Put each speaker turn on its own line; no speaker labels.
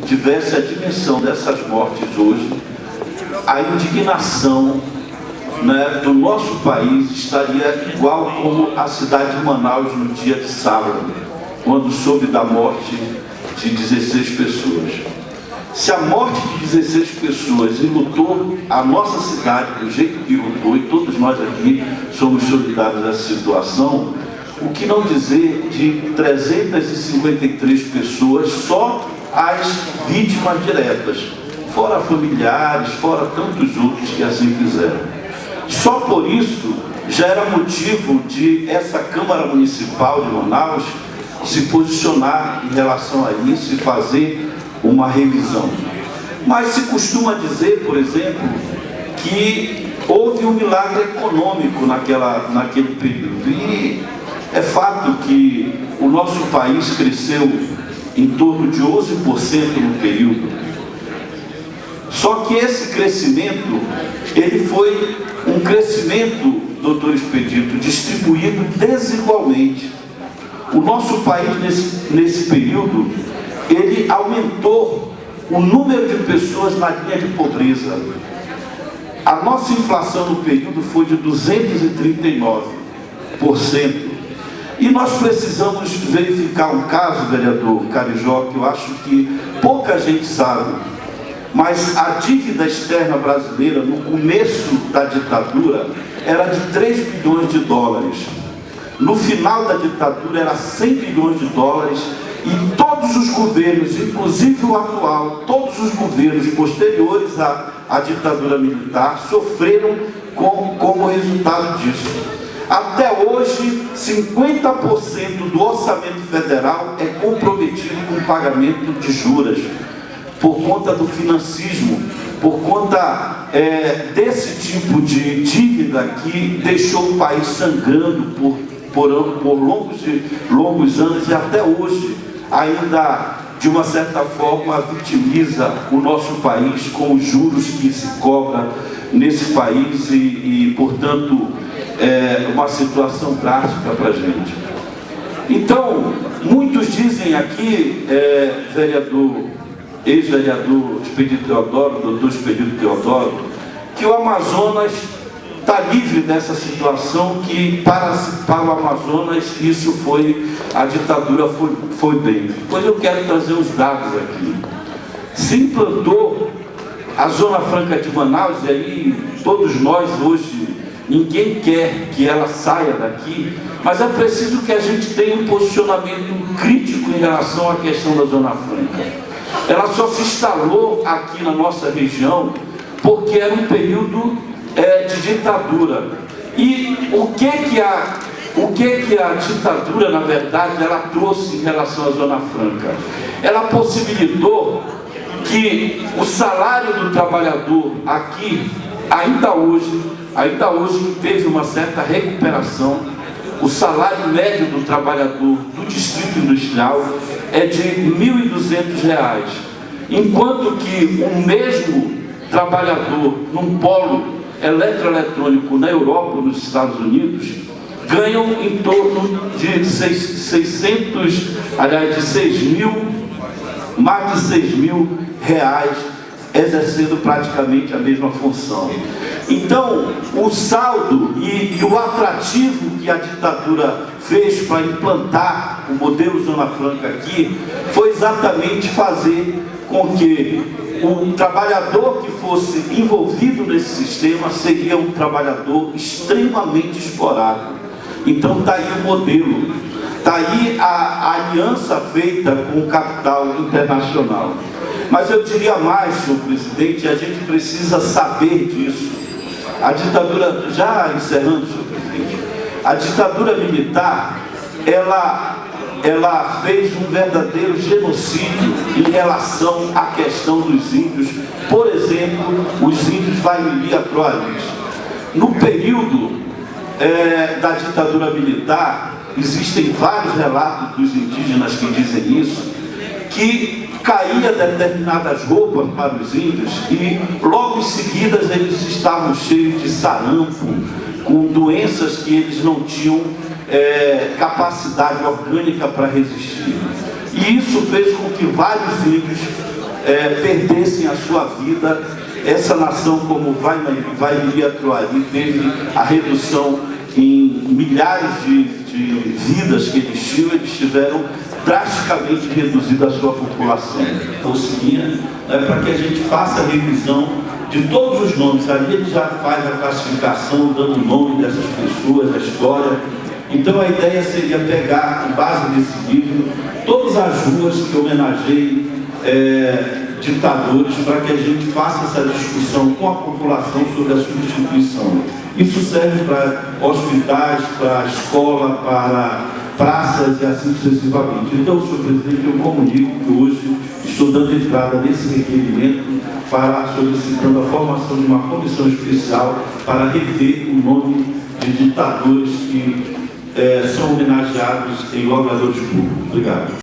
tivesse a dimensão dessas mortes hoje, a indignação, né, do nosso país estaria igual como a cidade de Manaus no dia de sábado, quando soube da morte de 16 pessoas. Se a morte de 16 pessoas enlutou a nossa cidade do jeito que enlutou, e todos nós aqui somos solidários dessa situação, o que não dizer de 353 pessoas, só as vítimas diretas, fora familiares, fora tantos outros que assim fizeram. Só por isso já era motivo de essa Câmara Municipal de Manaus se posicionar em relação a isso e fazer uma revisão. Mas se costuma dizer, por exemplo, que houve um milagre econômico naquele período. E é fato que o nosso país cresceu em torno de 11% no período. Só que esse crescimento, ele foi um crescimento, doutor Expedito, distribuído desigualmente. O nosso país, nesse período, ele aumentou o número de pessoas na linha de pobreza. A nossa inflação no período foi de 239%. E nós precisamos verificar um caso, vereador Carijó, que eu acho que pouca gente sabe, mas a dívida externa brasileira, no começo da ditadura, era de 3 bilhões de dólares. No final da ditadura, era 100 bilhões de dólares, e todos os governos, inclusive o atual, todos os governos posteriores à ditadura militar, sofreram como resultado disso. Até hoje, 50% do orçamento federal é comprometido com o pagamento de juros, por conta do financismo, por conta desse tipo de dívida que deixou o país sangrando por longos anos, e até hoje ainda, de uma certa forma, vitimiza o nosso país com os juros que se cobra nesse país e portanto, uma situação drástica para a gente. Então, muitos dizem aqui, ex-vereador Expedito Teodoro, doutor Expedito Teodoro, que o Amazonas está livre dessa situação, que para o Amazonas isso foi, a ditadura foi bem. Pois eu quero trazer os dados aqui. Se implantou a Zona Franca de Manaus, e aí todos nós hoje, ninguém quer que ela saia daqui, mas é preciso que a gente tenha um posicionamento crítico em relação à questão da Zona Franca. Ela só se instalou aqui na nossa região porque era um período de ditadura. E o que a ditadura, na verdade, ela trouxe em relação à Zona Franca? Ela possibilitou que o salário do trabalhador aqui, ainda hoje teve uma certa recuperação. O salário médio do trabalhador do Distrito Industrial é de R$ 1.200, enquanto que o mesmo trabalhador num polo eletroeletrônico na Europa, nos Estados Unidos, ganham em torno de mais de 6 mil reais, exercendo praticamente a mesma função. Então, o saldo e o atrativo que a ditadura fez para implantar o modelo Zona Franca aqui foi exatamente fazer com que o trabalhador que fosse envolvido nesse sistema seria um trabalhador extremamente explorado. Então está aí o modelo, está aí a aliança feita com o capital internacional. Mas eu diria mais, senhor presidente, a gente precisa saber disso. A ditadura, já encerrando, senhor presidente, a ditadura militar, ela fez um verdadeiro genocídio em relação à questão dos índios. Por exemplo, os índios Vaimili e Atroalis. No período da ditadura militar, existem vários relatos dos indígenas que dizem isso, que caía determinadas roupas para os índios e logo em seguida eles estavam cheios de sarampo, com doenças que eles não tinham capacidade orgânica para resistir. E isso fez com que vários índios perdessem a sua vida. Essa nação, como vai Troari, teve a redução em milhares de vidas que eles tiveram drasticamente reduzida a sua população. Conseguia, para que a gente faça a revisão de todos os nomes. Ali ele já faz a classificação, dando o nome dessas pessoas, a história. Então a ideia seria pegar, com base nesse livro, todas as ruas que homenageiem ditadores, para que a gente faça essa discussão com a população sobre a substituição. Isso serve para hospitais, para escola, para praças e assim sucessivamente. Então, senhor presidente, eu comunico que hoje estou dando entrada nesse requerimento para solicitando a formação de uma comissão especial para rever o nome de ditadores que são homenageados em órgãos públicos. Obrigado.